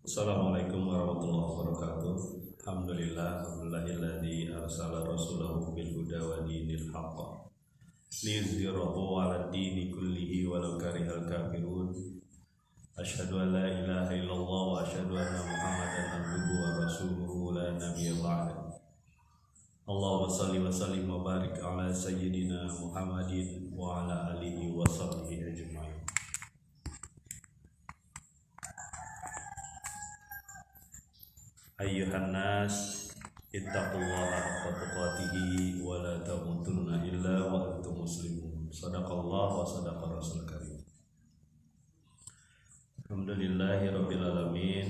Assalamualaikum warahmatullahi wabarakatuh. Alhamdulillahilladzi arsala rasulahu bil huda wa dinil haqq liyuzhirahu 'alad dini kullihi walau karihal kafirun. Asyhadu an la ilaha illallah wa asyhadu anna Muhammadan abduhu wa rasuluhu la nabiyya ba'da. Allahumma shalli wa sallim wa barik ala sayyidina Muhammadin wa ala alihi wa sahbihi ajma'in. Ayyuhan nas ittaqullaha haqqa tuqatih wa la tamutunna illa wa antum muslimun. Shadaqallahu wa shadaqa rasul karim. Alhamdulillahi rabbil alamin.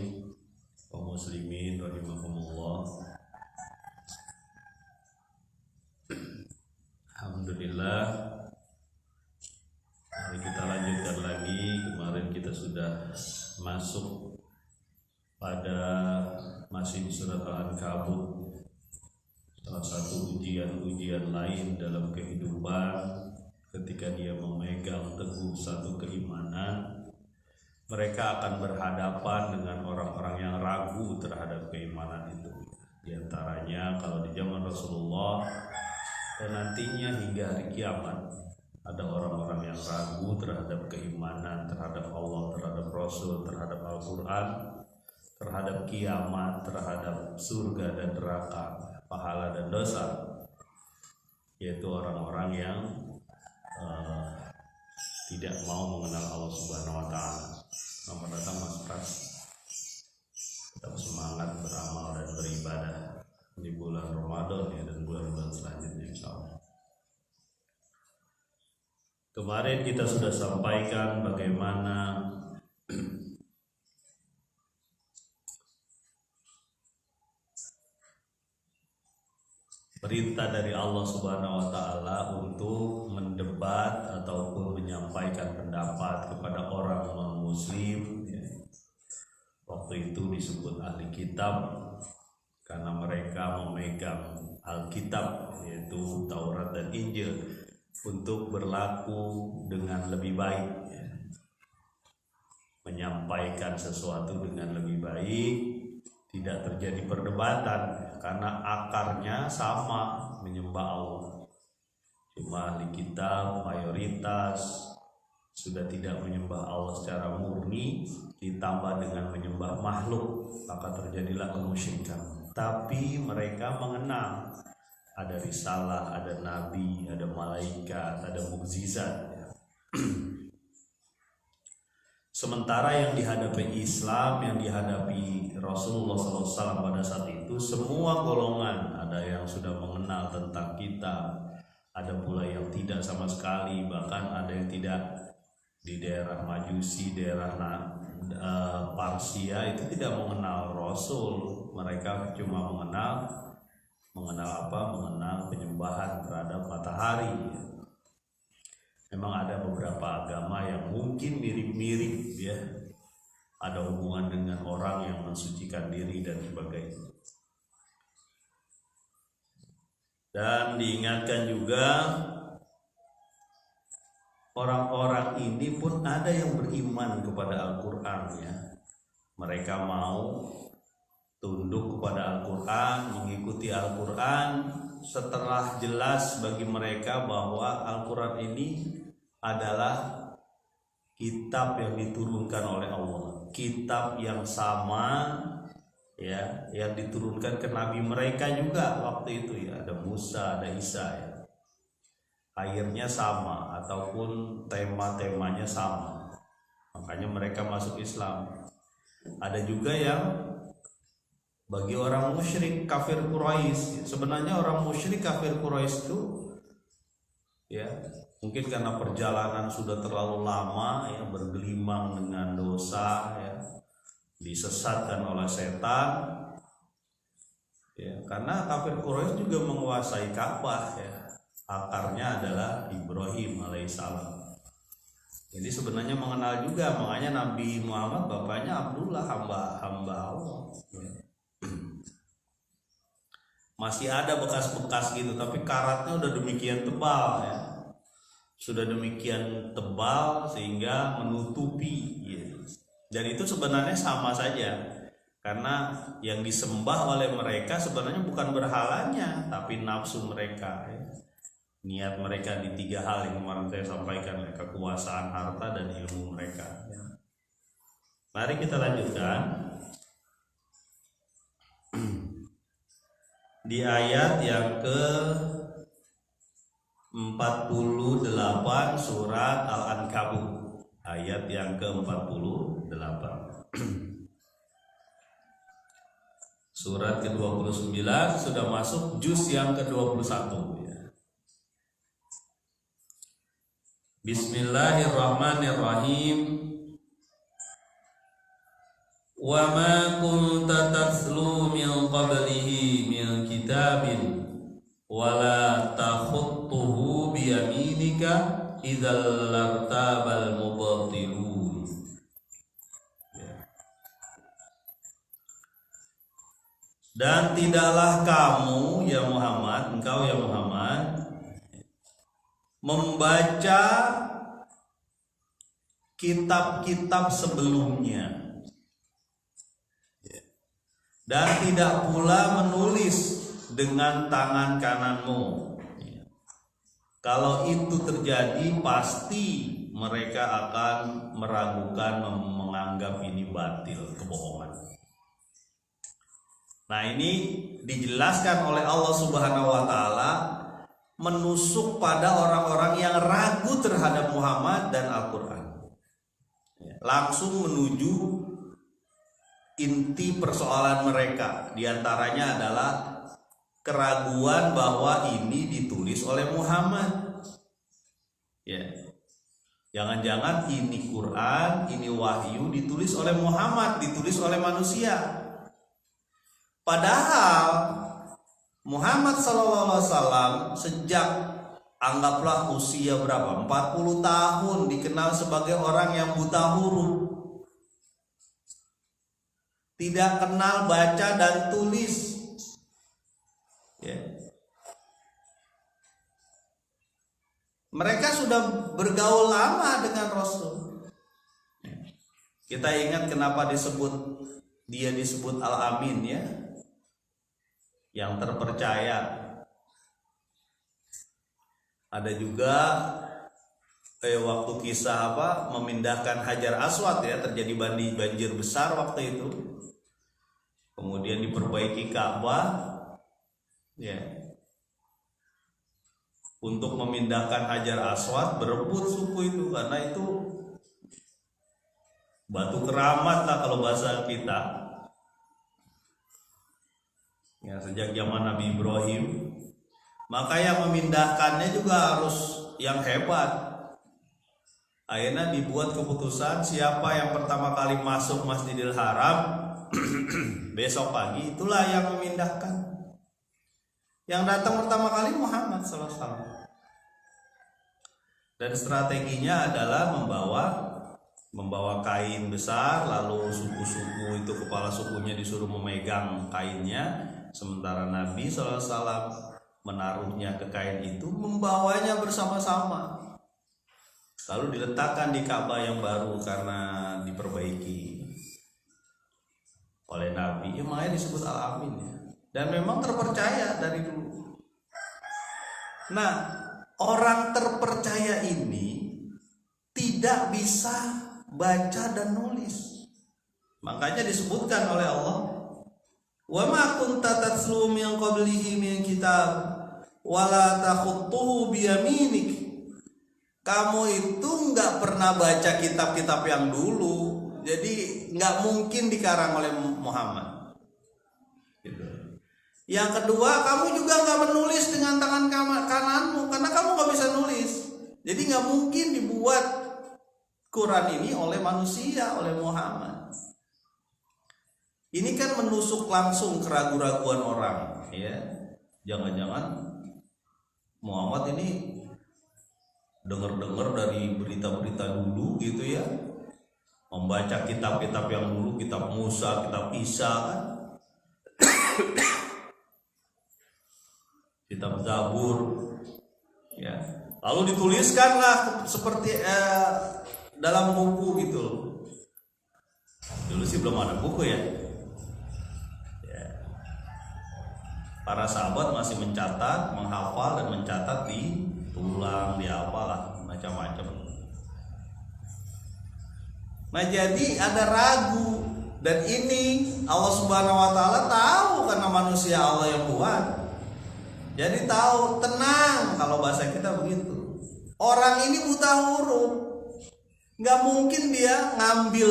Kaum muslimin rahimakumullah. Alhamdulillah. Mari kita lanjutkan lagi. Kemarin kita sudah masuk pada masih surat Al-Ankabut, salah satu ujian-ujian lain dalam kehidupan. Ketika dia memegang teguh satu keimanan, mereka akan berhadapan dengan orang-orang yang ragu terhadap keimanan itu. Di antaranya kalau di zaman Rasulullah dan nantinya hingga hari kiamat, ada orang-orang yang ragu terhadap keimanan, terhadap Allah, terhadap Rasul, terhadap Al-Quran, terhadap kiamat, terhadap surga dan neraka, pahala dan dosa, yaitu orang-orang yang tidak mau mengenal Allah Subhanahu wa Ta'ala. Selamat datang Mas Pras. Tetap semangat beramal dan beribadah di bulan Ramadan ya, dan bulan-bulan selanjutnya insyaallah. Kemarin kita sudah sampaikan bagaimana perintah dari Allah Subhanahu wa Ta'ala untuk mendebat ataupun menyampaikan pendapat kepada orang non-muslim ya. Waktu itu disebut ahli kitab karena mereka memegang Alkitab, yaitu Taurat dan Injil, untuk berlaku dengan lebih baik ya. Menyampaikan sesuatu dengan lebih baik, tidak terjadi perdebatan karena akarnya sama, menyembah Allah. Cuma ahli kitab mayoritas sudah tidak menyembah Allah secara murni, ditambah dengan menyembah makhluk, maka terjadilah kemusyrikan. Tapi mereka mengenal ada risalah, ada nabi, ada malaikat, ada mukjizat ya. Sementara yang dihadapi Islam, yang dihadapi Rasulullah SAW pada saat itu, semua golongan, ada yang sudah mengenal tentang kita, ada pula yang tidak sama sekali, bahkan ada yang tidak. Di daerah Majusi, daerah Parsia itu tidak mengenal Rasul, mereka cuma mengenal apa? Mengenal penyembahan terhadap matahari. Memang ada beberapa agama yang mungkin mirip-mirip ya, ada hubungan dengan orang yang mensucikan diri dan sebagainya. Dan diingatkan juga orang-orang ini pun ada yang beriman kepada Al-Quran ya. Mereka mau tunduk kepada Al-Quran, mengikuti Al-Quran setelah jelas bagi mereka bahwa Al-Quran ini adalah kitab yang diturunkan oleh Allah, kitab yang sama ya, yang diturunkan ke nabi mereka juga waktu itu ya, ada Musa, ada Isa ya. Akhirnya sama ataupun tema-temanya sama, makanya mereka masuk Islam. Ada juga yang bagi orang musyrik kafir Quraisy, sebenarnya orang musyrik kafir Quraisy itu ya, mungkin karena perjalanan sudah terlalu lama ya, bergelimang dengan dosa ya, disesatkan oleh setan ya, karena kafir Quraisy juga menguasai Ka'bah ya, akarnya adalah Ibrahim alaihissalam. Jadi sebenarnya mengenal juga, makanya Nabi Muhammad bapaknya Abdullah, hamba Allah ya. Masih ada bekas-bekas gitu, tapi karatnya udah demikian tebal ya, sudah demikian tebal sehingga menutupi ya. Dan itu sebenarnya sama saja, Karena yang disembah oleh mereka sebenarnya bukan berhalanya, tapi nafsu mereka. Niat mereka di 3 hal yang kemarin saya sampaikan, kekuasaan, harta, dan ilmu mereka. Mari kita lanjutkan di ayat yang ke-48 surat Al-Ankabut, ayat yang ke-48. Surat ke-29 sudah masuk juz yang ke-21 ya. Bismillahirrahmanirrahim. Wa ma kunta tatslu min qablihi min kitabin wa la takhutuhu bi yaminika idzal lartabal mubtilun. Dan tidaklah kamu ya Muhammad, engkau ya Muhammad, membaca kitab-kitab sebelumnya, dan tidak pula menulis dengan tangan kananmu. Kalau itu terjadi, pasti mereka akan meragukan, menganggap ini batil, kebohongan. Nah, ini dijelaskan oleh Allah Subhanahu wa taala menusuk pada orang-orang yang ragu terhadap Muhammad dan Al-Qur'an. Langsung menuju inti persoalan mereka. Di antaranya adalah keraguan bahwa ini ditulis oleh Muhammad. Ya. Jangan-jangan ini Quran, ini wahyu ditulis oleh Muhammad, ditulis oleh manusia. Padahal Muhammad SAW sejak anggaplah usia berapa? 40 tahun dikenal sebagai orang yang buta huruf. Tidak kenal baca dan tulis. Ya. Mereka sudah bergaul lama dengan Rasul. Kita ingat kenapa dia disebut Al-Amin ya, yang terpercaya. Ada juga waktu kisah memindahkan Hajar Aswad ya, terjadi banjir besar waktu itu. Kemudian diperbaiki Ka'bah ya. Untuk memindahkan Hajar Aswad berebut suku itu, karena itu batu keramat lah kalau bahasa kita. Ya, sejak zaman Nabi Ibrahim, maka yang memindahkannya juga harus yang hebat. Akhirnya dibuat keputusan siapa yang pertama kali masuk Masjidil Haram besok pagi itulah yang memindahkan. Yang datang pertama kali Muhammad SAW. Dan strateginya adalah membawa kain besar, lalu suku-suku itu kepala sukunya disuruh memegang kainnya. Sementara Nabi SAW menaruhnya ke kain itu, membawanya bersama-sama. Lalu diletakkan di Ka'bah yang baru karena diperbaiki oleh Nabi. Ya, makanya disebut Al-Amin ya. Dan memang terpercaya dari dulu. Nah, orang terpercaya ini tidak bisa baca dan nulis. Makanya disebutkan oleh Allah, wa ma kunta tatslu min qablihi min kitab wa la takhutuhu bi yaminik. Kamu itu nggak pernah baca kitab-kitab yang dulu, jadi nggak mungkin dikarang oleh Muhammad. Gitu. Yang kedua, kamu juga nggak menulis dengan tangan kananmu, karena kamu nggak bisa nulis. Jadi nggak mungkin dibuat Quran ini oleh manusia, oleh Muhammad. Ini kan menusuk langsung keraguan-raguan orang, ya. Jangan-jangan Muhammad ini dengar-dengar dari berita-berita dulu gitu ya, membaca kitab-kitab yang dulu, kitab Musa, kitab Isa kan, kitab Zabur, ya. Lalu dituliskanlah seperti dalam buku gitu. Dulu sih belum ada buku ya. Para sahabat masih mencatat, menghafal dan mencatat di tulang, di apalah macam-macam. Nah, jadi ada ragu, dan ini Allah Subhanahu wa taala tahu karena manusia Allah yang buat. Jadi tahu, tenang, kalau bahasa kita begitu. Orang ini buta huruf. Nggak mungkin dia ngambil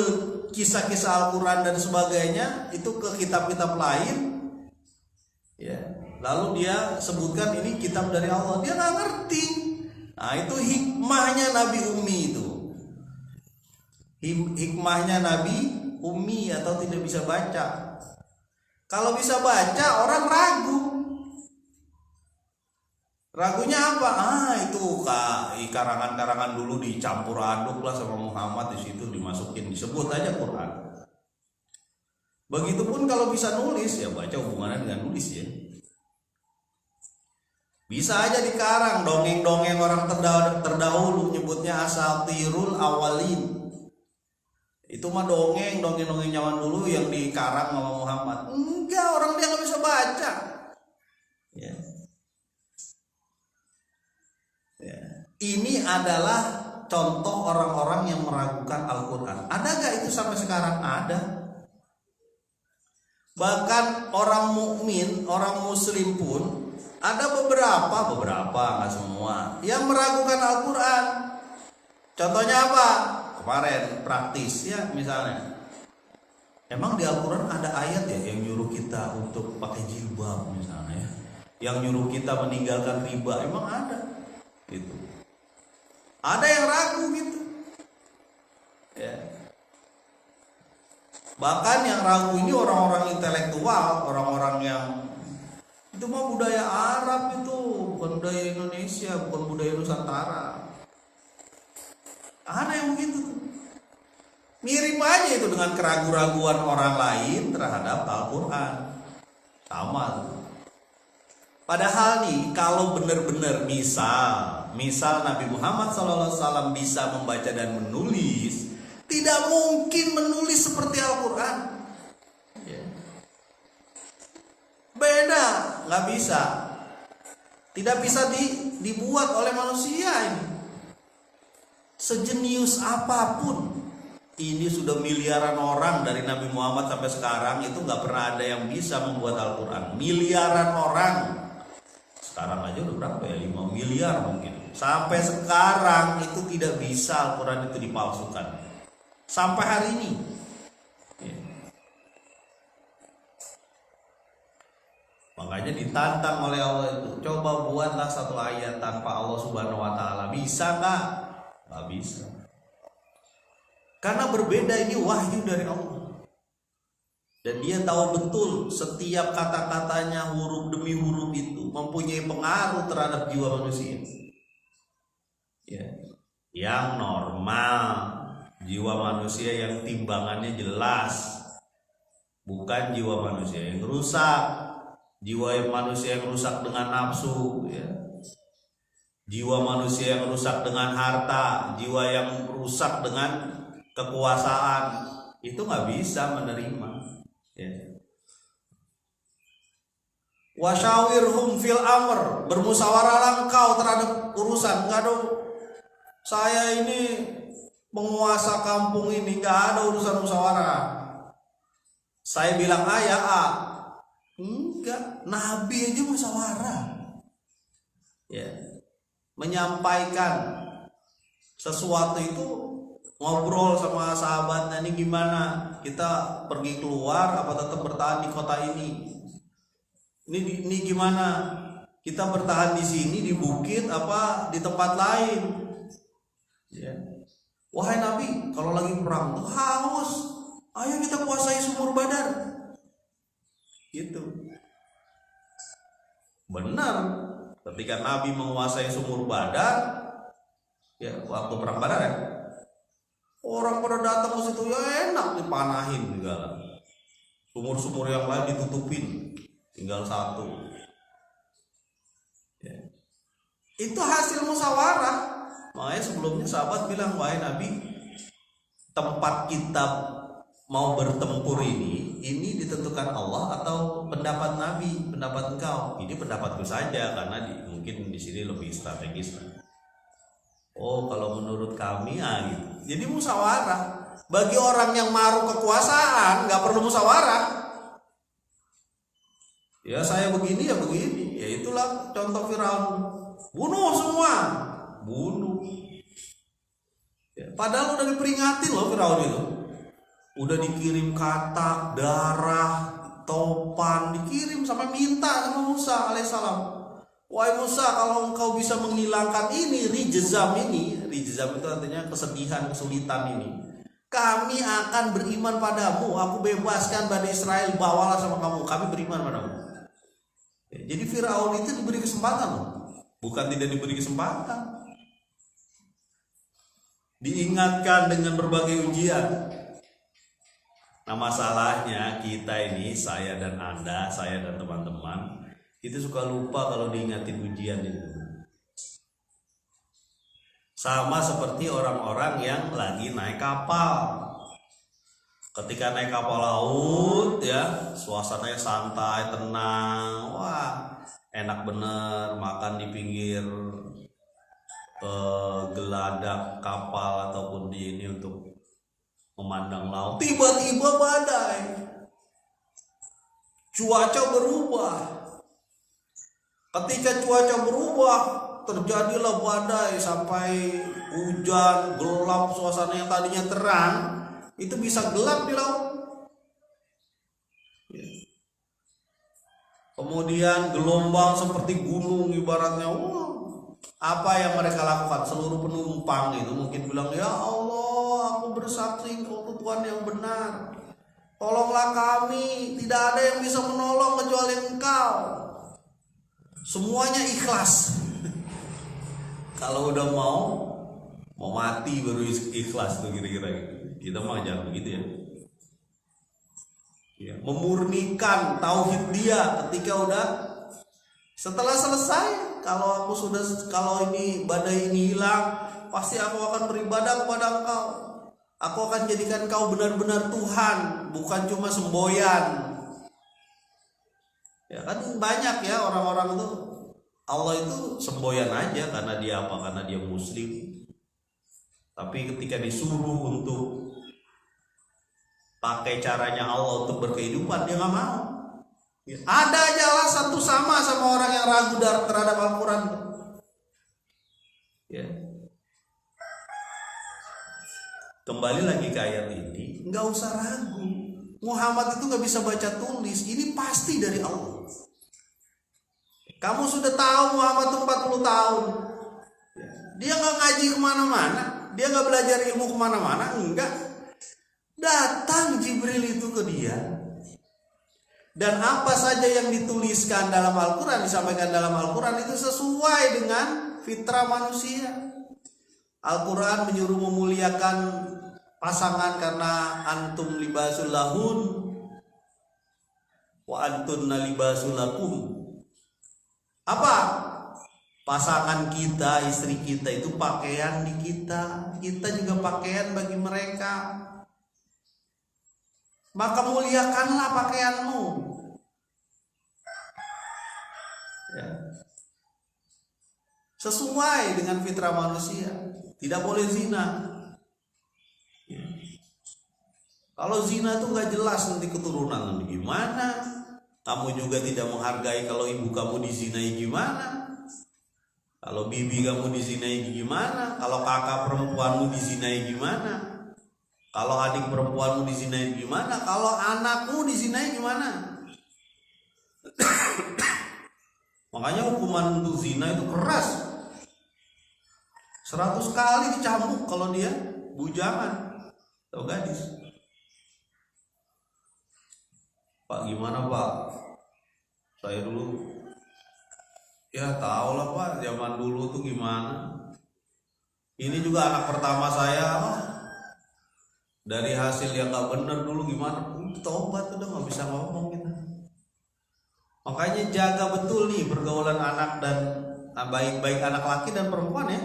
kisah-kisah Al-Quran dan sebagainya itu ke kitab-kitab lain, ya. Lalu dia sebutkan ini kitab dari Allah. Dia nggak ngerti. Nah, itu hikmahnya Nabi Ummi itu. Hikmahnya Nabi Ummi atau tidak bisa baca. Kalau bisa baca, orang ragu. Ragunya apa? Itu karangan-karangan dulu dicampur aduk lah sama Muhammad, di situ dimasukin, disebut aja Quran. Begitupun kalau bisa nulis, ya baca hubungannya dengan nulis ya. Bisa aja dikarang, dongeng-dongeng orang terdahulu nyebutnya asatirul awalin. Itu mah dongeng zaman dulu yang dikarang sama Muhammad. Enggak, orang dia nggak bisa baca. Ya. Ini adalah contoh orang-orang yang meragukan Al-Quran. Ada gak itu sampai sekarang? Ada. Bahkan orang mukmin, orang muslim pun ada beberapa, nggak semua, yang meragukan Al-Quran. Contohnya apa? Kemarin praktis ya, misalnya, emang di Al-Quran ada ayat ya yang nyuruh kita untuk pakai jilbab misalnya, yang nyuruh kita meninggalkan riba, emang ada? Gitu. Ada yang ragu gitu, ya. Bahkan yang ragu ini orang-orang intelektual, orang-orang yang itu mah budaya Arab, itu bukan budaya Indonesia, bukan budaya Nusantara. Ada yang begitu. Mirip aja itu dengan keraguan-raguan orang lain terhadap Al-Quran. Sama tuh. Padahal nih, kalau benar-benar misal Nabi Muhammad SAW bisa membaca dan menulis, tidak mungkin menulis seperti Al-Quran. Beda, nggak bisa. Tidak bisa dibuat oleh manusia ini. Sejenius apapun, ini sudah miliaran orang dari Nabi Muhammad sampai sekarang itu nggak pernah ada yang bisa membuat Al-Quran. Miliaran orang. Sekarang aja udah berapa ya? 5 miliar mungkin. Sampai sekarang itu tidak bisa Al-Quran itu dipalsukan. Sampai hari ini. Ya. Makanya ditantang oleh Allah itu, coba buatlah satu ayat tanpa Allah Subhanahu wa taala. Bisa nggak? Nggak bisa. Karena berbeda, ini wahyu dari Allah. Dan dia tahu betul setiap kata-katanya, huruf demi huruf itu mempunyai pengaruh terhadap jiwa manusia. Ya. Yang normal, jiwa manusia yang timbangannya jelas, bukan jiwa manusia yang rusak. Jiwa manusia yang rusak dengan nafsu, ya. Jiwa manusia yang rusak dengan harta, jiwa yang rusak dengan kekuasaan, itu nggak bisa menerima. Ya. Wasyawirhum fil amr, bermusyawarahlah engkau terhadap urusan. Enggak dong, saya ini penguasa kampung ini, nggak ada urusan musyawarah. Saya bilang A ya A. Enggak, Nabi aja musyawarah. Ya. Menyampaikan sesuatu itu, ngobrol sama sahabatnya, ini gimana? Kita pergi keluar apa tetap bertahan di kota ini? Ini gimana? Kita bertahan di sini di bukit apa di tempat lain? Ya. Wahai Nabi, kalau lagi perang tuh haus, ayo kita kuasai sumur Badar. Gitu. Benar. Ketika Nabi menguasai sumur Badar, ya waktu perang Badar ya, orang pada datang ke situ, ya enak dipanahin segala. Sumur-sumur yang lain ditutupin, tinggal satu. Ya. Itu hasil musyawarah. Makanya sebelumnya sahabat bilang, wahai Nabi, tempat kita mau bertempur ini ditentukan Allah atau pendapat Nabi, pendapat engkau? Ini pendapatku saja karena mungkin di sini lebih strategis. Oh, kalau menurut kami gitu. Jadi musyawarah. Bagi orang yang maruh kekuasaan nggak perlu musyawarah. Ya saya begini ya begini. Ya itulah contoh Firaun. Bunuh semua, bunuh. Ya, padahal udah diperingatin loh Firaun itu. Udah dikirim katak, darah, topan, dikirim sampai minta sama Musa alaihissalam. Wahai Musa, kalau engkau bisa menghilangkan ini, rijzam itu artinya kesedihan, kesulitan ini, kami akan beriman padamu. Aku bebaskan Bani Israel, bawalah sama kamu, kami beriman padamu. Ya, jadi Firaun itu diberi kesempatan loh, bukan tidak diberi kesempatan. Diingatkan dengan berbagai ujian. Nah masalahnya kita ini, saya dan Anda, saya dan teman-teman, itu suka lupa kalau diingatin ujian itu. Sama seperti orang-orang yang lagi naik kapal. Ketika naik kapal laut ya, suasananya santai, tenang, wah enak bener, makan di pinggir geladak kapal ataupun di ini untuk memandang laut. Tiba-tiba badai, cuaca berubah. Ketika cuaca berubah, terjadilah badai sampai hujan, gelap, suasana yang tadinya terang itu bisa gelap di laut. Kemudian gelombang seperti gunung ibaratnya. Apa yang mereka lakukan? Seluruh penumpang itu mungkin bilang, ya Allah, aku bersaksi Engkau itu Tuhan yang benar. Tolonglah kami, tidak ada yang bisa menolong kecuali Engkau. Semuanya ikhlas. Kalau udah mau mati baru ikhlas tuh kira-kira gitu. Kita mah jangan begitu ya. Memurnikan tauhid dia ketika udah setelah selesai, kalau ini badai ini hilang, pasti aku akan beribadah kepada Engkau. Aku akan jadikan Engkau benar-benar Tuhan, bukan cuma semboyan. Ya kan banyak ya orang-orang itu, Allah itu semboyan aja karena dia apa? Karena dia muslim. Tapi ketika disuruh untuk pakai caranya Allah untuk berkehidupan, dia nggak mau. Ya, ada aja alasan tuh sama orang yang ragu terhadap Al-Quran. Ya. Kembali lagi ke ayat ini, nggak usah ragu. Muhammad itu nggak bisa baca tulis, ini pasti dari Allah. Kamu sudah tahu Muhammad itu 40 tahun. Dia nggak ngaji kemana-mana, dia nggak belajar ilmu kemana-mana, enggak. Datang Jibril itu ke dia. Dan apa saja yang dituliskan dalam Al-Quran, disampaikan dalam Al-Quran itu sesuai dengan fitrah manusia. Al-Quran menyuruh memuliakan pasangan karena antum libasul lahun wa antunna libasul lakum. Apa? Pasangan kita, istri kita itu pakaian di kita, kita juga pakaian bagi mereka. Maka muliakanlah pakaianmu. Ya. Sesuai dengan fitrah manusia. Tidak boleh zina. Ya. Kalau zina itu nggak jelas nanti keturunan nanti gimana. Kamu juga tidak menghargai kalau ibu kamu dizinai gimana. Kalau bibi kamu dizinai gimana. Kalau kakak perempuanmu dizinai gimana. Kalau adik perempuanmu dizinai gimana? Kalau anakmu dizinai gimana? Makanya hukuman untuk zina itu keras. 100 kali dicambuk kalau dia bujangan atau gadis. Pak gimana Pak? Saya dulu ya tahu lah Pak, zaman dulu tuh gimana. Ini juga anak pertama saya. Dari hasil yang gak bener dulu gimana, tobat udah gak bisa ngomong kita. Makanya jaga betul nih pergaulan anak dan baik anak laki dan perempuan ya.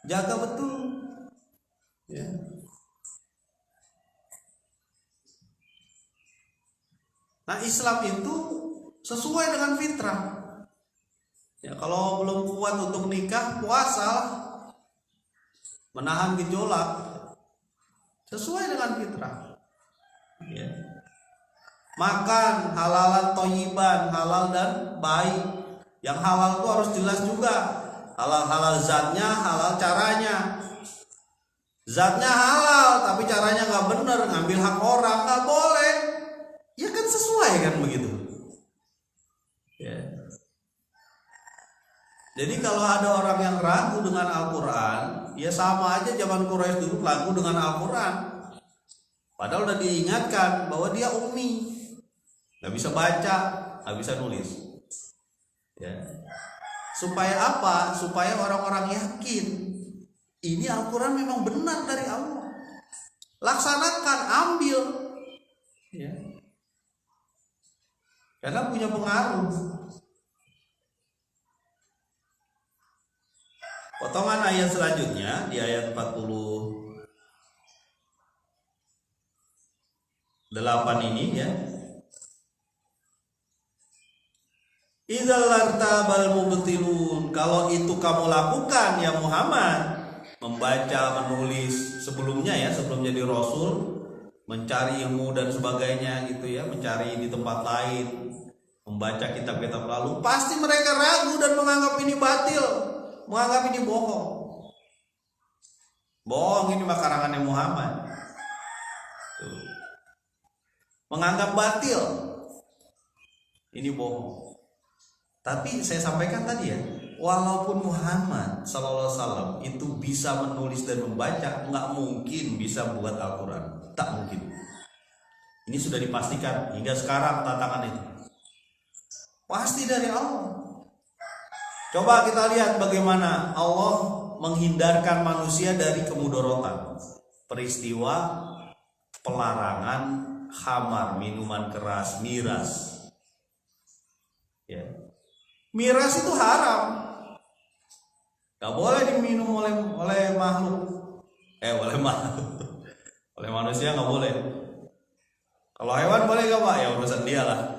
Jaga betul ya. Nah, Islam itu sesuai dengan fitrah. Ya, kalau belum kuat untuk nikah, puasa, menahan gejolak, sesuai dengan fitrah. Ya. Makan halalan thayyiban, halal dan baik. Yang halal itu harus jelas juga. Halal zatnya, halal caranya. Zatnya halal, tapi caranya nggak benar, ngambil hak orang nggak boleh. Ya kan sesuai kan begitu. Ya. Jadi kalau ada orang yang ragu dengan Al-Quran, ya sama aja zaman Quraisy dulu ragu dengan Al-Quran. Padahal udah diingatkan bahwa dia ummi, nggak bisa baca, nggak bisa nulis. Ya. Supaya apa? Supaya orang-orang yakin ini Al-Quran memang benar dari Allah. Laksanakan, ambil. Ya. Karena punya pengaruh. Potongan ayat selanjutnya di ayat 48 ini ya. Idzal lartabal mubtilun, kalau itu kamu lakukan ya Muhammad, membaca, menulis sebelumnya ya, sebelum jadi rasul, mencari ilmu dan sebagainya gitu ya, mencari di tempat lain, membaca kitab-kitab lalu, pasti mereka ragu dan menganggap ini batil, menganggap ini bohong. Bohong, ini mah karangannya Muhammad. Tuh. Menganggap batil, ini bohong. Tapi saya sampaikan tadi ya, walaupun Muhammad SAW itu bisa menulis dan membaca, nggak mungkin bisa buat Al-Quran, tak mungkin. Ini sudah dipastikan hingga sekarang tantangan itu pasti dari Allah. Coba kita lihat bagaimana Allah menghindarkan manusia dari kemudorotan. Peristiwa pelarangan khamar, minuman keras, miras. Ya. Miras itu haram, gak boleh diminum oleh makhluk, oleh manusia gak boleh. Kalau hewan boleh gak Pak? Ya urusan dia lah.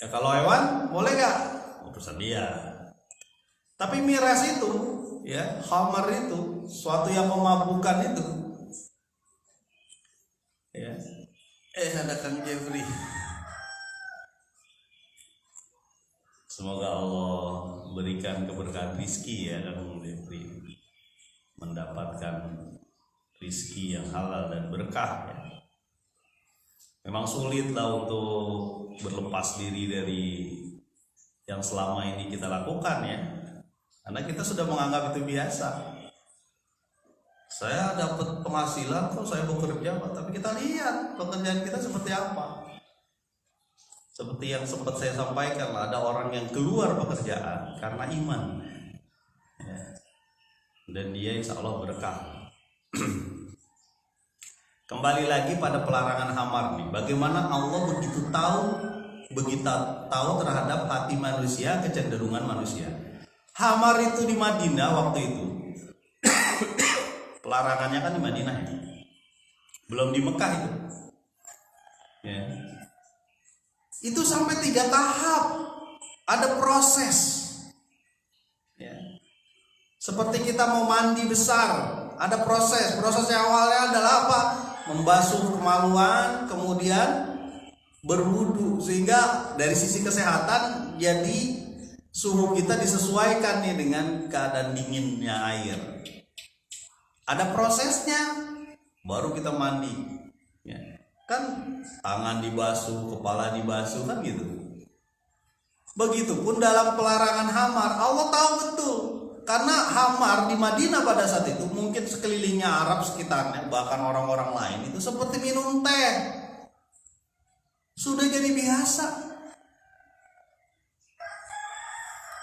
Ya kalau hewan boleh gak? Urusan dia. Tapi miras itu, ya, khamar itu, suatu yang memabukkan itu, ya. Ada Kang Jeffrey. Semoga Allah berikan keberkahan rizki ya Kang Jeffrey, mendapatkan rizki yang halal dan berkah. Ya. Memang sulit lah untuk berlepas diri dari yang selama ini kita lakukan ya. Karena kita sudah menganggap itu biasa. Saya dapat penghasilan kok saya bekerja, tapi kita lihat pekerjaan kita seperti apa. Seperti yang sempat saya sampaikan, ada orang yang keluar pekerjaan karena iman, ya. Dan dia insya Allah berkah. Kembali lagi pada pelarangan khamar nih. Bagaimana Allah begitu tahu terhadap hati manusia, kecenderungan manusia. Khamar itu di Madinah waktu itu. Pelarangannya kan di Madinah ya. Belum di Mekah itu. Ya. Itu sampai 3 tahap. Ada proses. Ya. Seperti kita mau mandi besar, ada proses. Proses yang awalnya adalah apa? Membasuh kemaluan, kemudian berwudu, sehingga dari sisi kesehatan jadi suhu kita disesuaikan nih dengan keadaan dinginnya air. Ada prosesnya, baru kita mandi. Ya. Kan tangan dibasuh, kepala dibasuh kan gitu. Begitupun dalam pelarangan khamar, Allah tahu betul. Karena khamar di Madinah pada saat itu, mungkin sekelilingnya Arab sekitarnya, bahkan orang-orang lain itu seperti minum teh. Sudah jadi biasa.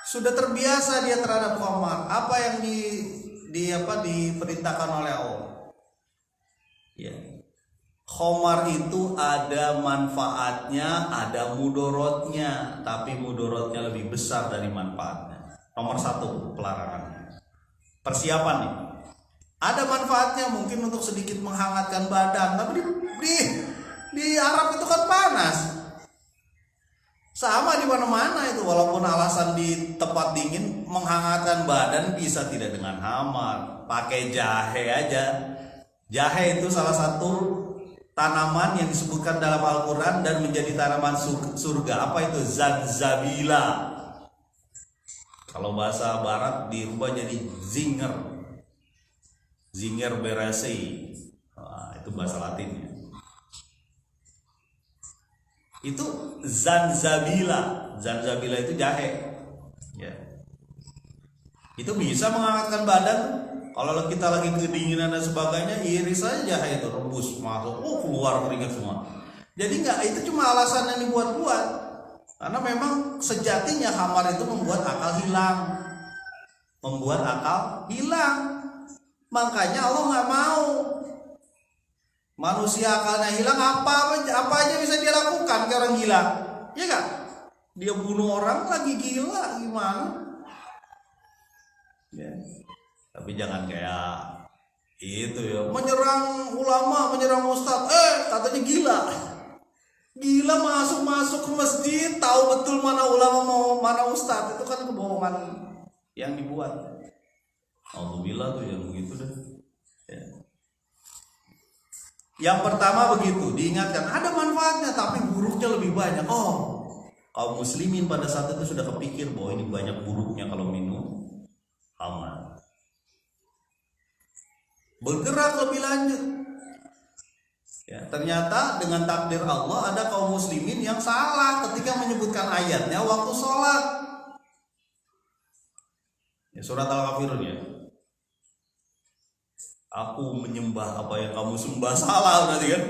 Sudah terbiasa dia terhadap khamar. Apa yang diperintahkan oleh Allah? Ya. Khamar itu ada manfaatnya, ada mudorotnya, tapi mudorotnya lebih besar dari manfaatnya. Nomor 1 pelarangannya. Persiapan nih. Ada manfaatnya mungkin untuk sedikit menghangatkan badan, tapi di Arab itu kan panas. Sama di mana-mana itu, walaupun alasan di tempat dingin menghangatkan badan bisa tidak dengan khamar, pakai jahe aja. Jahe itu salah satu tanaman yang disebutkan dalam Al-Quran dan menjadi tanaman surga. Apa itu? Zanzabila. Kalau bahasa barat dirubah jadi zinger. Zinger berasei. Itu bahasa Latinnya. Itu zanzabila. Zanzabila itu jahe. Ya. Itu bisa menghangatkan badan. Kalau kita lagi kedinginan dan sebagainya, iris saja jahe itu, rebus, masuk, keluar keringat semua. Jadi itu cuma alasan yang dibuat-buat. Karena memang sejatinya khamar itu membuat akal hilang. Makanya Allah nggak mau manusia akalnya hilang. Apa aja bisa dia lakukan ke orang gila, ya kan? Dia bunuh orang lagi gila, gimana? Ya. Tapi jangan kayak itu ya, menyerang ulama, menyerang ustadz, katanya gila masuk ke masjid, tahu betul mana ulama mana ustadz. Itu kan kebohongan yang dibuat. Alhamdulillah tuh yang begitu deh ya. Yang pertama begitu, diingatkan ada manfaatnya tapi buruknya lebih banyak. Kaum muslimin pada saat itu sudah kepikir bahwa ini banyak buruknya kalau minum khamar. Bergerak lebih lanjut. Ya, ternyata dengan takdir Allah ada kaum muslimin yang salah ketika menyebutkan ayatnya waktu sholat. Ya, surat Al-Kafirun ya. Aku menyembah apa yang kamu sembah, salah berarti kan.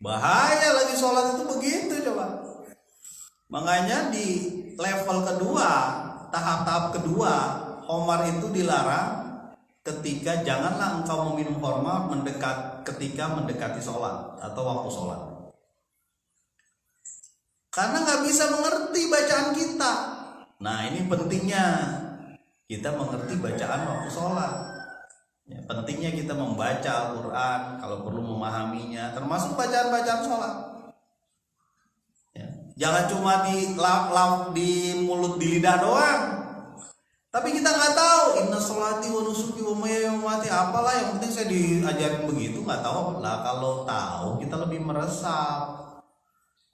Bahaya lagi sholat itu begitu coba. Makanya di level kedua, tahap kedua, khamar itu dilarang ketika janganlah engkau meminum khamar ketika mendekati sholat atau waktu sholat. Karena nggak bisa mengerti bacaan kita. Nah ini pentingnya kita mengerti bacaan waktu sholat. Ya, pentingnya kita membaca Al-Quran, kalau perlu memahaminya, termasuk bacaan-bacaan sholat. Ya, jangan cuma di mulut, di lidah doang. Tapi kita nggak tahu inna sholati wa nusuki wa mahyaya apalah, yang penting saya diajarin begitu, nggak tahu lah. Kalau tahu kita lebih meresap.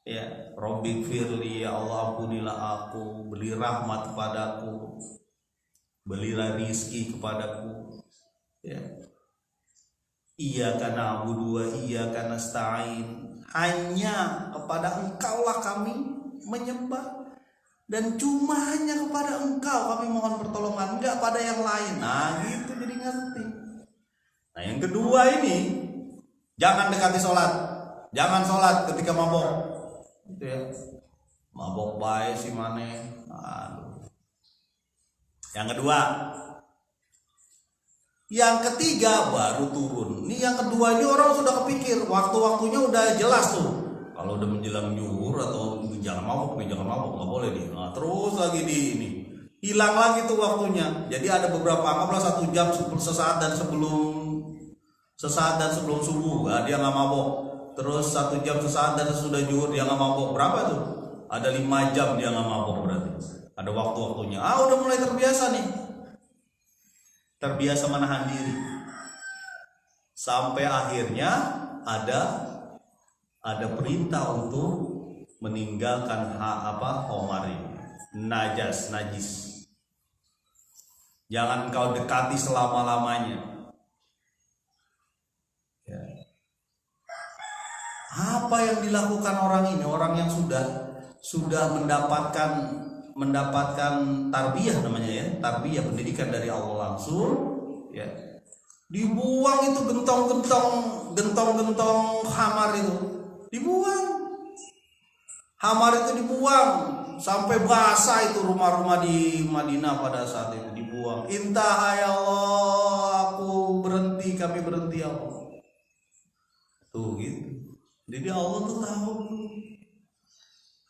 Ya, Robbik firli, ya Allah ampunilah aku, beri rahmat kepadaku, berilah rizki kepadaku. Ya. Iyyaka na'budu wa iyyaka nasta'in. Hanya kepada Engkaulah kami menyembah, dan cuma hanya kepada Engkau kami mohon pertolongan, enggak pada yang lain. Nah gitu, jadi ngerti. Nah yang kedua ini, jangan dekati sholat. Jangan sholat ketika mabok. Gitu ya. Mabok baik si maneh. Aduh. Yang kedua. Yang ketiga baru turun. Ini yang kedua ini orang sudah kepikir, waktu-waktunya udah jelas tuh. Kalau udah menjelang zuhur atau jangan mabok nggak boleh nih. Nah, terus lagi di ini hilang lagi tuh waktunya. Jadi ada beberapa, anggaplah 1 jam sesaat dan sebelum subuh, nah, dia nggak mabok. Terus 1 jam sesaat dan sesudah zuhur dia nggak mabok. Berapa tuh? Ada 5 jam dia nggak mabok berarti. Ada waktu-waktunya. Udah mulai terbiasa nih. Terbiasa menahan diri. Sampai akhirnya ada perintah untuk meninggalkan khamar ini. Najis. Jangan kau dekati selama-lamanya. Ya. Apa yang dilakukan orang ini? Orang yang sudah mendapatkan tarbiyah namanya ya, tarbiyah, pendidikan dari Allah langsung ya. Dibuang itu gentong khamar itu. Dibuang. Khamar itu dibuang sampai basah itu rumah-rumah di Madinah pada saat itu, dibuang. Intah ya Allah, aku berhenti, kami berhenti ya Allah. Tuh gitu. Jadi Allah tuh tahu,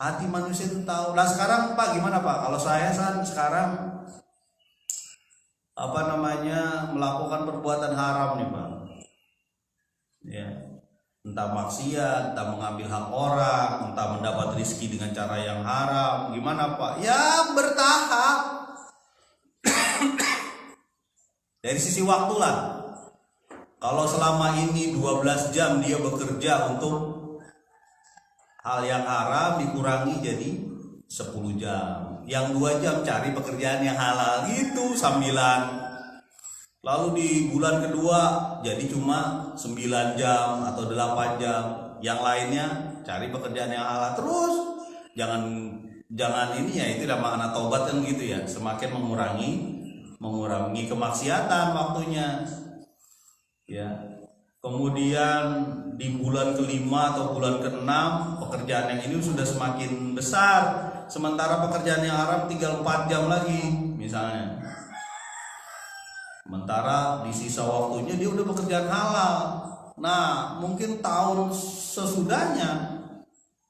hati manusia itu tahu. Nah sekarang Pak gimana Pak? Kalau saya sekarang melakukan perbuatan haram nih Pak, ya, entah maksiat, entah mengambil hak orang, entah mendapat rezeki dengan cara yang haram, gimana Pak? Ya bertahap. Dari sisi waktu lah, kalau selama ini 12 jam dia bekerja untuk hal yang haram, dikurangi jadi 10 jam. Yang 2 jam cari pekerjaan yang halal gitu sambilan. Lalu di bulan kedua jadi cuma 9 jam atau 8 jam. Yang lainnya cari pekerjaan yang halal. Terus jangan ini ya, itu udah makna taubat kan gitu ya. Semakin mengurangi kemaksiatan waktunya. Ya. Kemudian di bulan kelima atau bulan keenam pekerjaan yang ini sudah semakin besar, sementara pekerjaan yang haram tinggal 4 jam lagi misalnya. Sementara di sisa waktunya dia udah pekerjaan halal. Nah mungkin tahun sesudahnya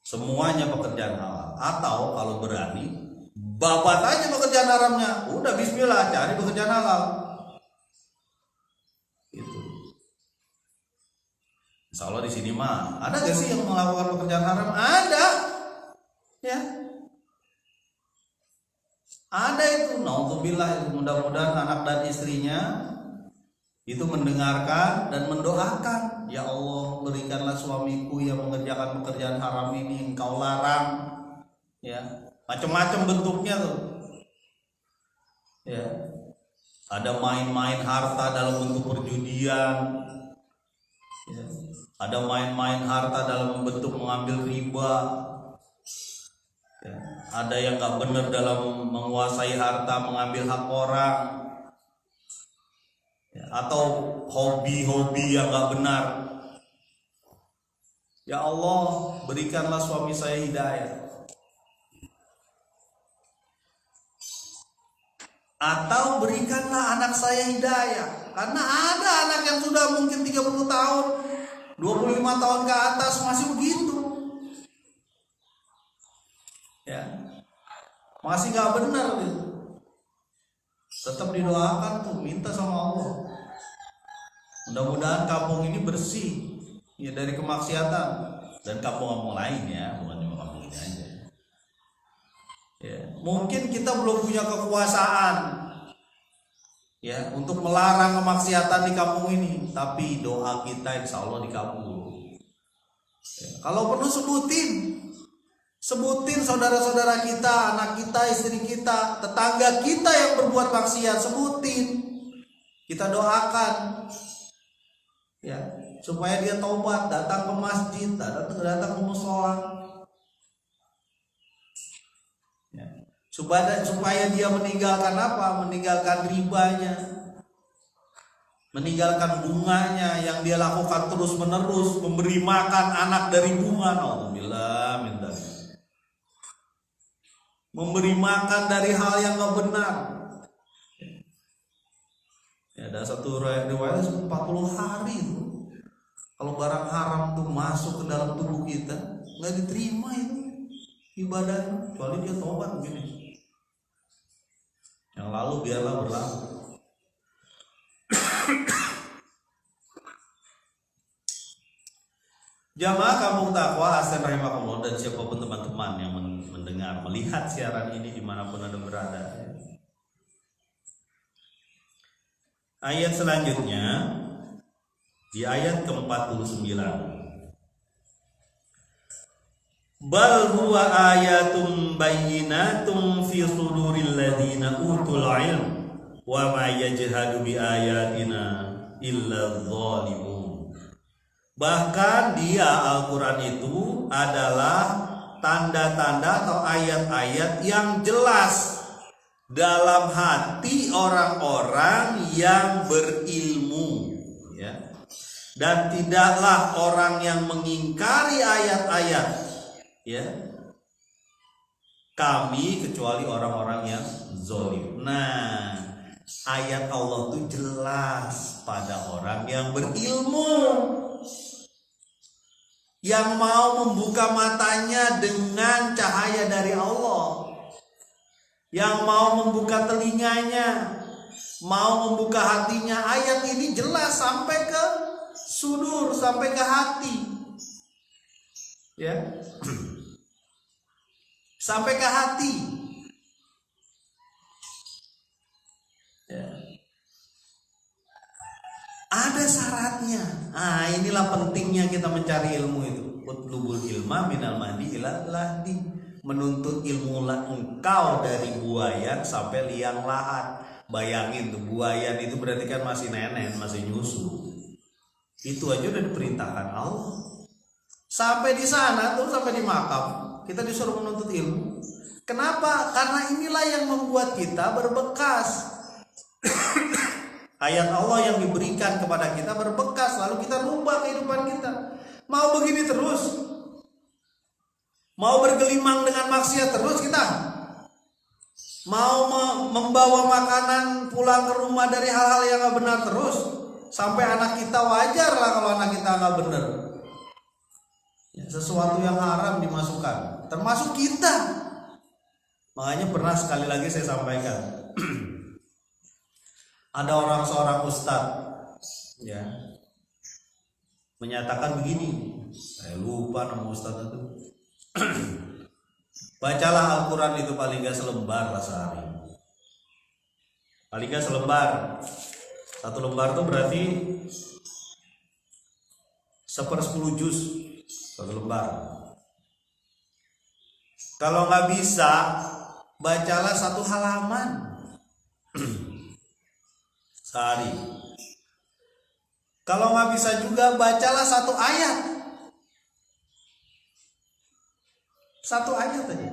semuanya pekerjaan halal. Atau kalau berani babat aja pekerjaan haramnya, udah bismillah cari pekerjaan halal. Insya Allah di sini mah ada gak sih yang melakukan pekerjaan haram? Ada, ya. Ada itu. Nauzubillah, mudah-mudahan anak dan istrinya itu mendengarkan dan mendoakan. Ya Allah, berikanlah suamiku yang mengerjakan pekerjaan haram ini Engkau larang. Ya, macam-macam bentuknya tuh. Ya, ada main-main harta dalam bentuk perjudian. Ya. Ada main-main harta dalam bentuk mengambil riba, ya. Ada yang gak benar dalam menguasai harta, mengambil hak orang, ya. Atau hobi-hobi yang gak benar. Ya Allah, berikanlah suami saya hidayah. Atau berikanlah anak saya hidayah. Karena ada anak yang sudah mungkin 30 tahun 25 tahun ke atas masih begitu, ya, masih gak benar gitu. Tetap didoakan tuh, minta sama Allah, mudah-mudahan kampung ini bersih ya dari kemaksiatan, dan kampung-kampung lain ya, bukan cuma kampung ini aja. Ya, mungkin kita belum punya kekuasaan ya untuk melarang kemaksiatan di kampung ini, tapi doa kita insya Allah dikabul. Ya, kalau perlu sebutin saudara-saudara kita, anak kita, istri kita, tetangga kita yang berbuat maksiat, sebutin. Kita doakan, ya, supaya dia taubat, datang ke masjid, datang ke musola. Supaya dia meninggalkan apa? Meninggalkan ribanya, meninggalkan bunganya yang dia lakukan terus menerus, memberi makan anak dari bunga. Alhamdulillah, minta memberi makan dari hal yang gak benar. Ya, ada satu riwayat 40 hari itu kalau barang haram tuh masuk ke dalam tubuh kita nggak diterima itu ibadahnya, kecuali dia tobat begini. Yang lalu biarlah berlalu. Jamaah Kampung Takwa Hasan rahimahullah dan siapapun teman-teman yang mendengar, melihat siaran ini dimanapun Anda berada. Ayat selanjutnya di ayat ke-49. Bal huwa ayatum bayyinatum fi suduril ladzina utul ilm wa ma yajhadu bi ayatina illa dzalimun. Bahkan dia Al-Qur'an itu adalah tanda-tanda atau ayat-ayat yang jelas dalam hati orang-orang yang berilmu, ya. Dan tidaklah orang yang mengingkari ayat-ayat, ya, kami kecuali orang-orang yang zalim. Nah, ayat Allah itu jelas pada orang yang berilmu, yang mau membuka matanya dengan cahaya dari Allah, yang mau membuka telinganya, mau membuka hatinya. Ayat ini jelas sampai ke sudur, sampai ke hati, ya, sampai ke hati. Ya. Ada syaratnya. Nah, inilah pentingnya kita mencari ilmu itu. Utlubul ilma minal mahdi ilal lahdi. Menuntut ilmu engkau dari buayan sampai liang lahat. Bayangin tuh, buayan itu berarti kan masih nenen, masih nyusu. Itu aja udah diperintahkan Allah. Sampai di sana tuh, sampai di makam, kita disuruh menuntut ilmu. Kenapa? Karena inilah yang membuat kita berbekas. Ayat Allah yang diberikan kepada kita berbekas, lalu kita rubah kehidupan kita. Mau begini terus? Mau bergelimang dengan maksiat terus kita? Mau membawa makanan pulang ke rumah dari hal-hal yang gak benar terus? Sampai anak kita, wajar lah kalau anak kita gak benar. Ya, sesuatu yang haram dimasukkan, termasuk kita. Makanya pernah sekali lagi saya sampaikan. Ada seorang ustadz, ya, menyatakan begini. Saya lupa nama ustadz itu. Bacalah Al-Quran itu paling gak selembar lah sehari. Paling gak selembar. Satu lembar itu berarti 1/10 juz. Satu lembar. Kalau gak bisa, bacalah 1 halaman sehari. Kalau nggak bisa juga, bacalah 1 ayat. 1 ayat aja.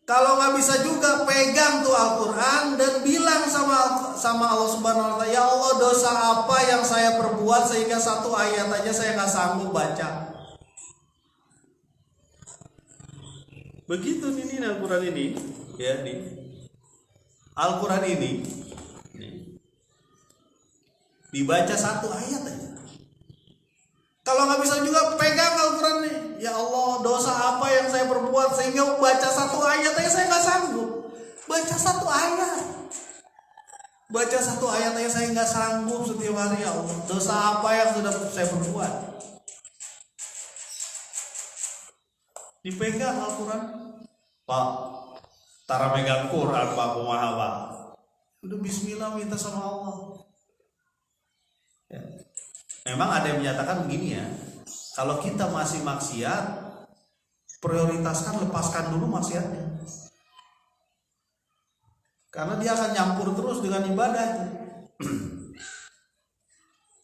Kalau nggak bisa juga, pegang tuh Al-Quran dan bilang sama Allah Subhanahu Wa Taala, ya Allah, dosa apa yang saya perbuat sehingga 1 ayat aja saya nggak sanggup baca. Begitu ini Al-Quran ini, ya, di Al-Quran ini dibaca 1 ayat aja. Kalau nggak bisa juga, pegang Al-Quran nih. Ya Allah, dosa apa yang saya perbuat sehingga baca 1 ayat aja saya nggak sanggup. Baca 1 ayat. Baca 1 ayat aja saya nggak sanggup setiap hari. Ya Allah, dosa apa yang sudah saya perbuat. Dipegang Al-Quran. Pak, tara megang Quran Pak, kumaha Pak. Udah bismillah, minta sama Allah. Ya. Memang ada yang menyatakan begini ya, kalau kita masih maksiat, prioritaskan, lepaskan dulu maksiatnya, karena dia akan nyampur terus dengan ibadah.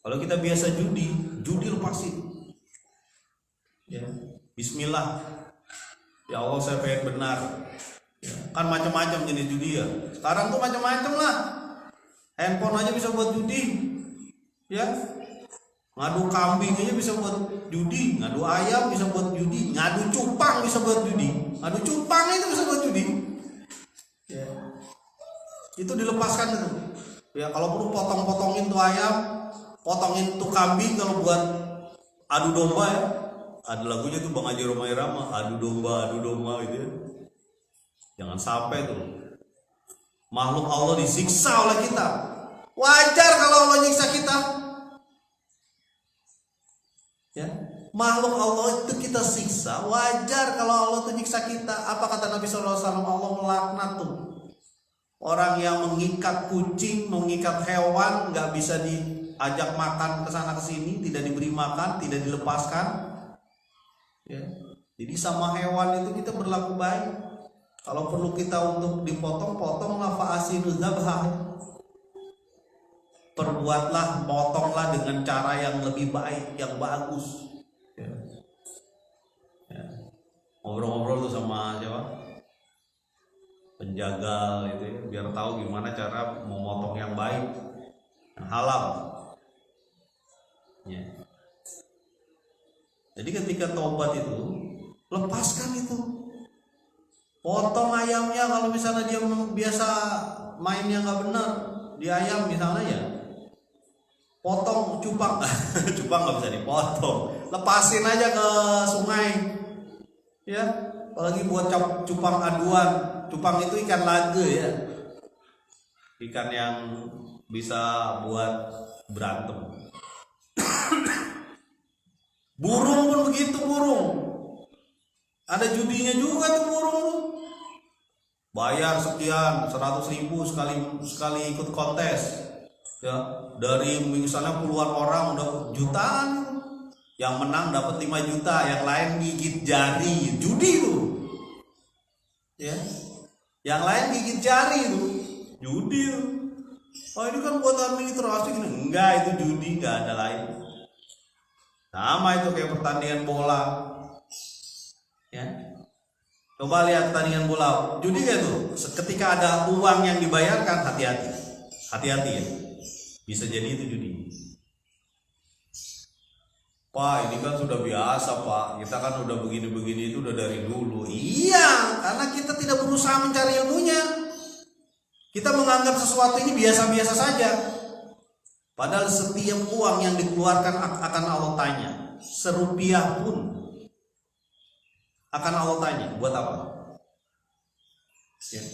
Kalau kita biasa judi lepasin, ya, bismillah, ya Allah saya pengen benar, ya, kan macam-macam jenis judi ya, sekarang tuh macam-macam lah, handphone aja bisa buat judi. Ya, ngadu kambing aja bisa buat judi, ngadu ayam bisa buat judi, ngadu cupang bisa buat judi, ngadu cupang itu bisa buat judi. Ya, itu dilepaskan itu. Ya, kalau perlu potong-potongin tuh ayam, potongin tuh kambing kalau buat adu domba ya. Ada lagunya tuh Bang Haji Roma Irama, adu domba gitu ya. Jangan sampai tuh makhluk Allah disiksa oleh kita. Wajar kalau Allah nyiksa kita. Ya, makhluk Allah itu kita siksa, wajar kalau Allah itu nyiksa kita. Apa kata Nabi SAW? Allah melaknat tuh orang yang mengikat kucing, mengikat hewan, nggak bisa diajak makan ke sana ke sini, tidak diberi makan, tidak dilepaskan. Ya, jadi sama hewan itu kita berlaku baik. Kalau perlu kita untuk dipotong, potonglah fa'asinu zabhah. Perbuatlah, potonglah dengan cara yang lebih baik, yang bagus. Ya. Ya. Ngobrol-ngobrol tuh sama siapa? Penjaga itu ya, biar tahu gimana cara memotong yang baik, yang halal. Ya. Jadi ketika taubat itu, lepaskan itu. Potong ayamnya kalau misalnya dia biasa mainnya nggak benar di ayam misalnya ya, potong cupang. Cupang nggak bisa dipotong, lepasin aja ke sungai ya. Apalagi buat cupang aduan. Cupang itu ikan lage ya, ikan yang bisa buat berantem. Burung pun begitu, burung ada judinya juga tuh burung. Bayar sekian 100.000 sekali ikut kontes ya, dari misalnya puluhan orang udah jutaan. Yang menang dapat 5 juta, yang lain gigit jari. Judi tuh ya, yang lain gigit jari tuh, judi tuh. Oh ini kan buat administrasi gini. Enggak, itu judi, enggak ada lain. Sama itu kayak pertandingan bola ya. Coba lihat pertandingan bola, judi kayak tuh. Ketika ada uang yang dibayarkan, hati-hati ya, bisa jadi itu judi. Pak, ini kan sudah biasa Pak, kita kan udah begini-begini itu udah dari dulu. Iya, karena kita tidak berusaha mencari ilmunya. Kita menganggap sesuatu ini biasa-biasa saja. Padahal setiap uang yang dikeluarkan akan Allah tanya. Serupiah pun akan Allah tanya, buat apa? Ya.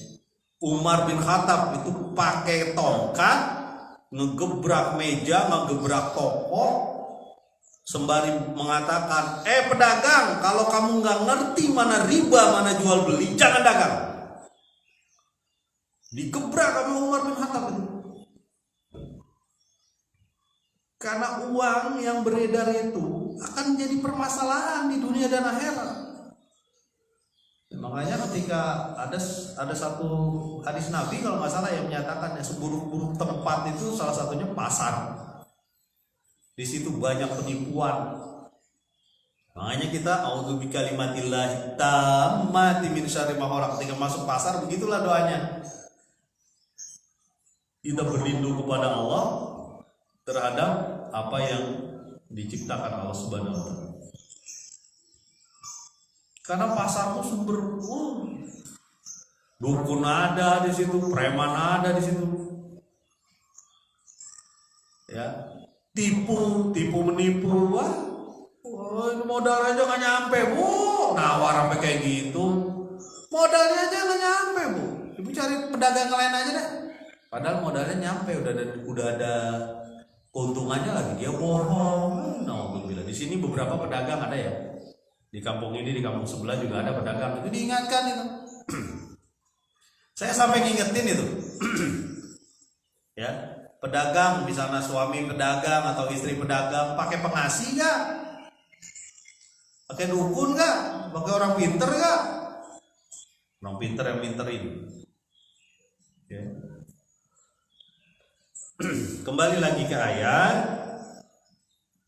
Umar bin Khattab itu pakai tongkat, ngegebrak meja, ngegebrak toko, sembari mengatakan, pedagang, kalau kamu nggak ngerti mana riba, mana jual beli, jangan dagang. Digebrak sama Umar bin Khattab itu. Karena uang yang beredar itu akan jadi permasalahan di dunia dan akhirat. Makanya ketika ada satu hadis Nabi kalau nggak salah yang menyatakan ya, seburuk-buruk tempat itu salah satunya pasar. Di situ banyak penipuan. Makanya kita a'udzu bikalimatillahi tammati min syarri ma khalaq. Ketika masuk pasar begitulah doanya. Kita berlindung kepada Allah terhadap apa yang diciptakan Allah Subhanahu wa taala. Karena pasarmu sumber dukun ada di situ, preman ada di situ. Ya, tipu menipu. Wah, ini modal aja nggak nyampe, Bu. Nawar sampai kayak gitu. Modalnya aja nggak nyampe, Bu. Ibu cari pedagang lain aja deh. Padahal modalnya nyampe, udah ada keuntungannya lagi, dia bohong. Alhamdulillah. Di sini beberapa pedagang ada ya. Di kampung ini, di kampung sebelah juga ada pedagang. Itu diingatkan itu. Saya sampai ngingetin itu. Ya, pedagang misalnya suami pedagang atau istri pedagang pakai pengasih nggak? Pakai dukun nggak? Pakai orang pinter nggak? Orang pinter yang pinterin. Ya. Kembali lagi ke ayat.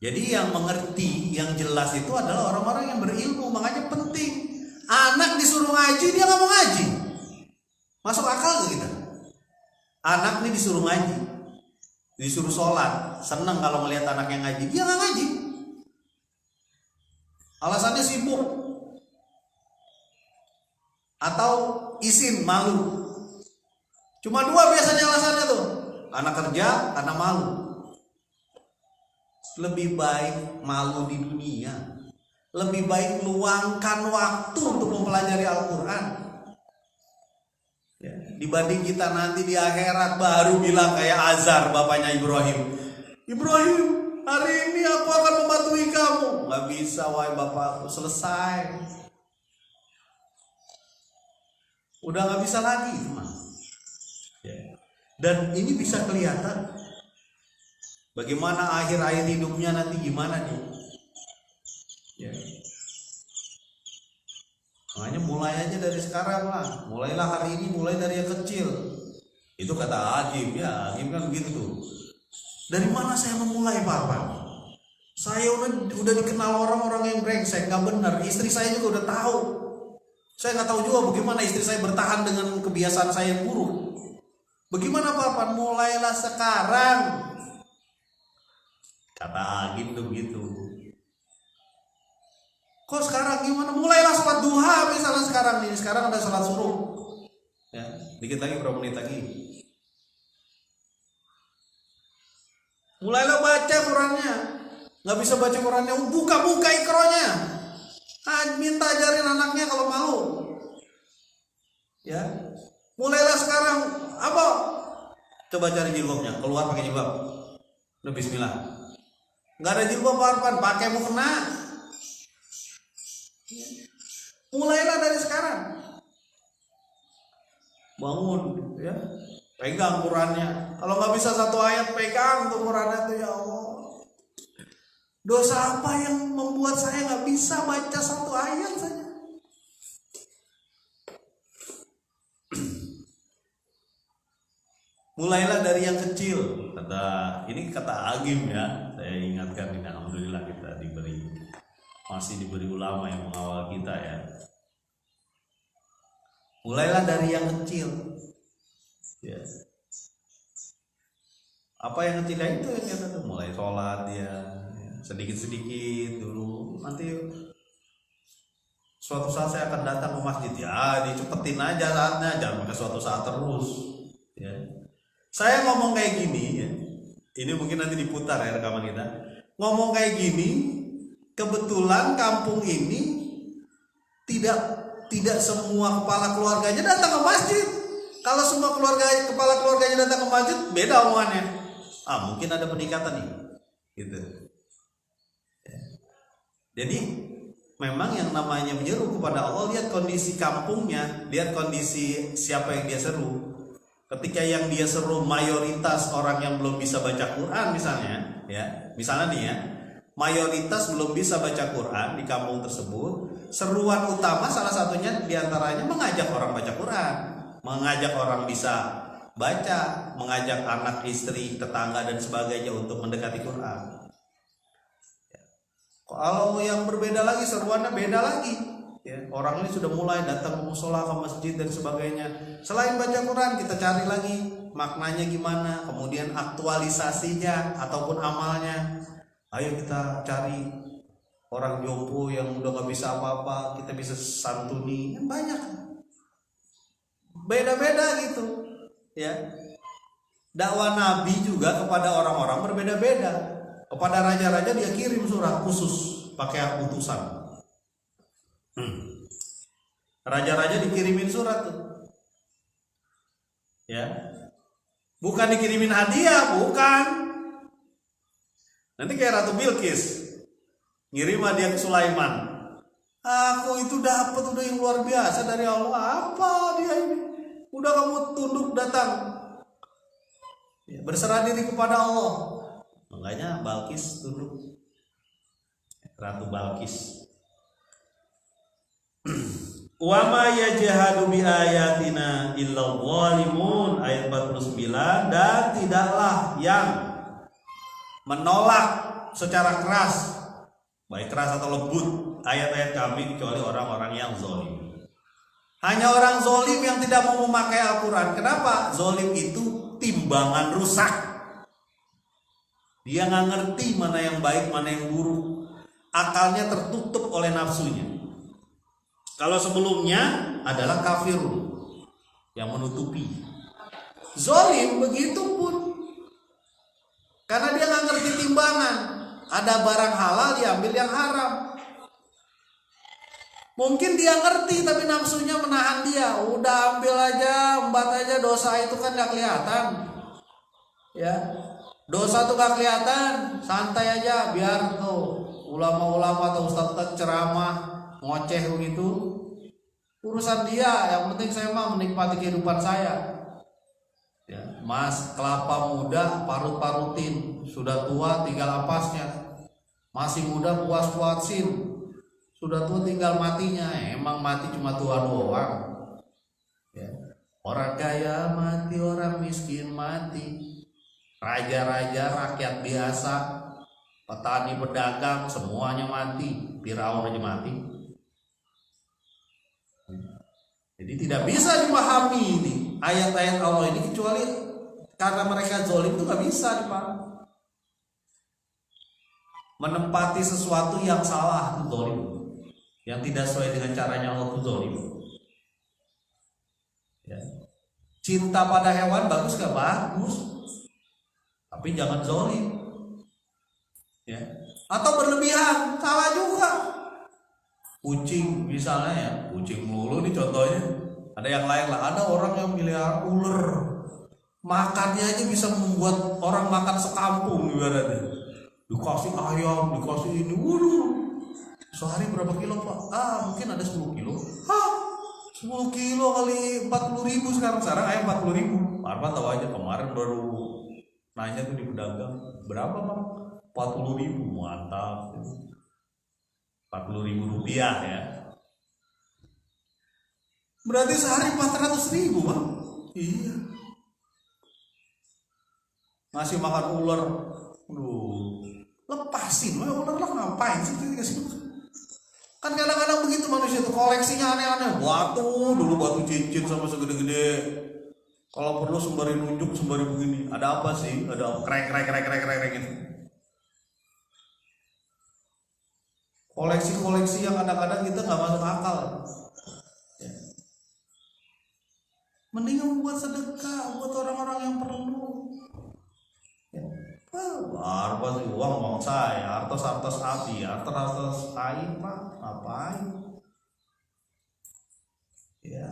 Jadi yang mengerti, yang jelas itu adalah orang-orang yang berilmu. Makanya penting. Anak disuruh ngaji, dia nggak mau ngaji. Masuk akal gak kita? Anak nih disuruh ngaji, disuruh sholat, seneng kalau melihat anak yang ngaji, dia nggak ngaji. Alasannya sibuk, atau izin, malu. Cuma dua biasanya alasannya tuh. Anak kerja karena malu. Lebih baik malu di dunia, lebih baik luangkan waktu untuk mempelajari Al-Quran ya, dibanding kita nanti di akhirat baru bilang kayak Azar bapaknya Ibrahim, hari ini aku akan mematuhi kamu. Gak bisa, wahai bapakku, selesai, udah gak bisa lagi teman ya. Dan ini bisa kelihatan bagaimana akhir hidupnya nanti gimana nih ya. Makanya mulai aja dari sekarang lah. Mulailah hari ini, mulai dari yang kecil. Itu kata Agim ya, Agim kan begitu tuh. Dari mana saya memulai Pak? Saya udah dikenal orang-orang yang brengsek, gak benar. Istri saya juga udah tahu. Saya gak tahu juga bagaimana istri saya bertahan dengan kebiasaan saya yang buruk. Bagaimana Pak? Mulailah sekarang. Kata Agim tuh begitu. Kok sekarang gimana? Mulailah sholat duha misalnya sekarang nih. Sekarang ada sholat subuh. Ya, dikit lagi berapa menit lagi? Mulailah baca Qurannya. Nggak bisa baca Qurannya, buka ikronya. Minta ajarin anaknya kalau malu. Ya, mulailah sekarang. Apa? Coba cari jilbabnya, keluar pakai jilbab. Udah bismillah. Nggak ada jilbab apa-apa, pakai mukena. Mulailah dari sekarang. Bangun, ya. Pegang Qurannya. Kalau nggak bisa satu ayat, pegang tuh Qurannya tuh, ya Allah. Dosa apa yang membuat saya nggak bisa baca satu ayat saja? Mulailah dari yang kecil. Ini kata Agim ya. Saya ingatkan ini, alhamdulillah kita masih diberi ulama yang mengawal kita ya. Mulailah dari yang kecil. Ya. Apa yang kecil itu yang kita mulai sholat ya, sedikit-sedikit dulu. Nanti suatu saat saya akan datang ke masjid ya, dicepetin aja saatnya, jangan pakai suatu saat terus. Ya. Saya ngomong kayak gini ya, ini mungkin nanti diputar ya rekaman kita. Ngomong kayak gini, kebetulan kampung ini tidak semua kepala keluarganya datang ke masjid. Kalau semua kepala keluarganya datang ke masjid, beda omongannya. Mungkin ada peningkatan nih, gitu. Ya. Jadi memang yang namanya menyeru kepada Allah, lihat kondisi kampungnya, lihat kondisi siapa yang dia seru. Ketika yang dia seru mayoritas orang yang belum bisa baca Quran misalnya, ya, misalnya nih ya, mayoritas belum bisa baca Quran di kampung tersebut. Seruan utama salah satunya diantaranya mengajak orang baca Quran, mengajak orang bisa baca, mengajak anak, istri, tetangga dan sebagainya untuk mendekati Quran. Kalau yang berbeda lagi, seruannya beda lagi. Ya, orang ini sudah mulai datang ke musola, ke masjid dan sebagainya. Selain baca Quran, kita cari lagi maknanya gimana, kemudian aktualisasinya ataupun amalnya. Ayo kita cari orang jompo yang udah gak bisa apa-apa, kita bisa santuni, banyak. Beda-beda gitu. Ya. Dakwah Nabi juga kepada orang-orang berbeda-beda. Kepada raja-raja dia kirim surat khusus pakai utusan. Raja-raja dikirimin surat tuh. Ya. Bukan dikirimin hadiah, bukan. Nanti kayak Ratu Bilqis ngirim hadiah ke Sulaiman. Aku itu dapat udah yang luar biasa dari Allah. Apa dia ini? Udah kamu tunduk datang. Ya, berserah diri kepada Allah. Makanya Balkis tunduk. Ratu Balkis. Wa ma yajhadu bi ayatina illa zalimun, ayat 49. Dan tidaklah yang menolak secara keras, baik keras atau lembut, ayat-ayat kami kecuali orang-orang yang zalim. Hanya orang zalim yang tidak mau memakai Al-Quran. Kenapa? Zalim itu timbangan rusak. Dia nggak ngerti mana yang baik, mana yang buruk. Akalnya tertutup oleh nafsunya. Kalau sebelumnya adalah kafirun yang menutupi. Zalim begitu pun. Karena dia nggak ngerti timbangan. Ada barang halal diambil yang haram. Mungkin dia ngerti tapi nafsunya menahan dia. Udah ambil aja, embat aja, dosa itu kan gak kelihatan. Ya, dosa tuh gak kelihatan, santai aja. Biar tuh ulama-ulama atau ustaz-ustaz ceramah ngoceh begitu, urusan dia. Yang penting saya mah menikmati kehidupan saya. Ya, Mas kelapa muda parut-parutin, sudah tua tinggal ampasnya. Masih muda puas-puasin, sudah tua tinggal matinya. Emang mati cuma tua doang. Ya. Orang kaya mati, orang miskin mati, raja-raja, rakyat biasa, petani, pedagang, semuanya mati. Firaun aja mati. Jadi tidak bisa dipahami ini ayat-ayat Allah ini kecuali karena mereka zalim, itu gak bisa dipahami. Menempati sesuatu yang salah itu zalim. Yang tidak sesuai dengan caranya Allah itu zalim. Ya. Cinta pada hewan bagus gak? Bagus. Tapi jangan zalim. Ya. Atau berlebihan, salah juga. Kucing misalnya ya, kucing melulu nih contohnya. Ada yang lain lah, ada orang yang melihara ular. Makannya aja bisa membuat orang makan sekampung ibaratnya. Dikasih ayam, dikasih ini, sehari berapa kilo Pak? Mungkin ada 10 kilo. 10 kilo kali 40.000 sekarang ayam 40.000. Pak Arfan tahu aja, kemarin baru nanya tuh di pedagang, berapa Bang? 40.000, mantap. 40.000 rupiah ya. Berarti sehari 400.000 Bang. Iya. Ngasih makan ular, lepasin, ular lah ngapain sih dikasih? Kan kadang-kadang begitu manusia tuh, koleksinya aneh-aneh. Dulu batu cincin sama segede-gede. Kalau perlu sembari nunjuk, sembari begini. Ada apa sih? Ada krek gitu. Koleksi-koleksi yang kadang-kadang kita nggak masuk akal. Ya. Mendingan buat sedekah, buat orang-orang yang perlu. Harta sih uang mau saya, harta api, harta kain Pak, ngapain? Ya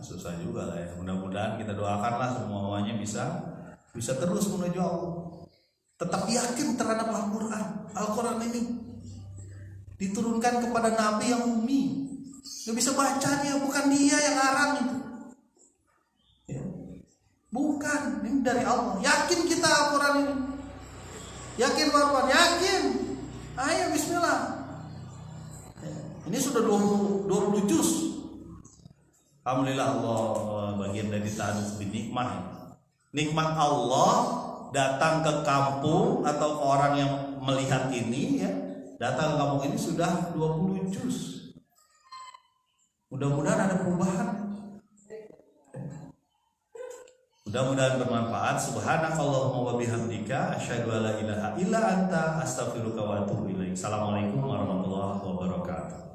susah juga lah ya. Mudah-mudahan kita doakanlah semuanya bisa terus menuju Allah. Tetap yakin terhadap Al-Quran. Al-Quran ini diturunkan kepada Nabi yang ummi, nggak bisa bacanya, bukan dia yang ngarang itu. Ya. Bukan, ini dari Allah. Yakin kita Al-Quran ini. Yakin Pak? Yakin. Ayo bismillah. Ini sudah 20 juz. Alhamdulillah Allah bagian dari ta'aruf bin nikmah. Nikmat Allah datang ke kampung atau ke orang yang melihat ini ya. Datang ke kampung ini sudah 20 juz. Mudah-mudahan ada perubahan. Mudah-mudahan bermanfaat. Subhanakallahumma wa bihamdika asyhadu an la ilaha illa anta astaghfiruka wa atubu ilaik. Assalamualaikum warahmatullahi wabarakatuh.